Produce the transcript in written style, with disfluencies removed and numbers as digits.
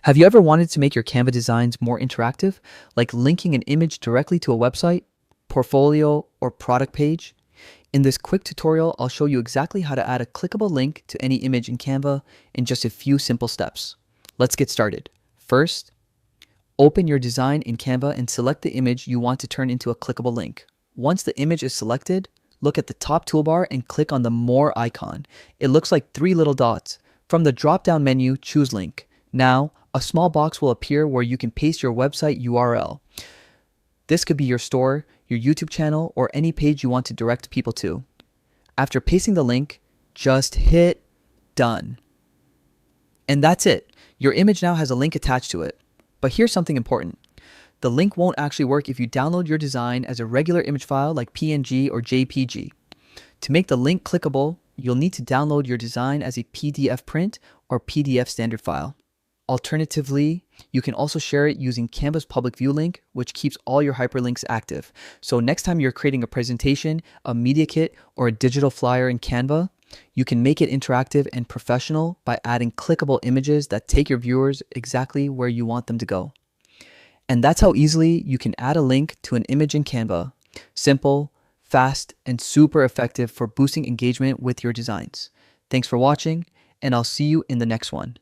Have you ever wanted to make your Canva designs more interactive, like linking an image directly to a website, portfolio, or product page? In this quick tutorial, I'll show you exactly how to add a clickable link to any image in Canva in just a few simple steps. Let's get started. First, open your design in Canva and select the image you want to turn into a clickable link. Once the image is selected, look at the top toolbar and click on the More icon. It looks like three little dots. From the drop-down menu, choose Link. Now, a small box will appear where you can paste your website URL. This could be your store, your YouTube channel, or any page you want to direct people to. After pasting the link, just hit Done. And that's it. Your image now has a link attached to it. But here's something important. The link won't actually work if you download your design as a regular image file like PNG or JPG. To make the link clickable, you'll need to download your design as a PDF print or PDF standard file. Alternatively, you can also share it using Canva's public view link, which keeps all your hyperlinks active. So next time you're creating a presentation, a media kit, or a digital flyer in Canva, you can make it interactive and professional by adding clickable images that take your viewers exactly where you want them to go. And that's how easily you can add a link to an image in Canva. Simple, fast, and super effective for boosting engagement with your designs. Thanks for watching, and I'll see you in the next one.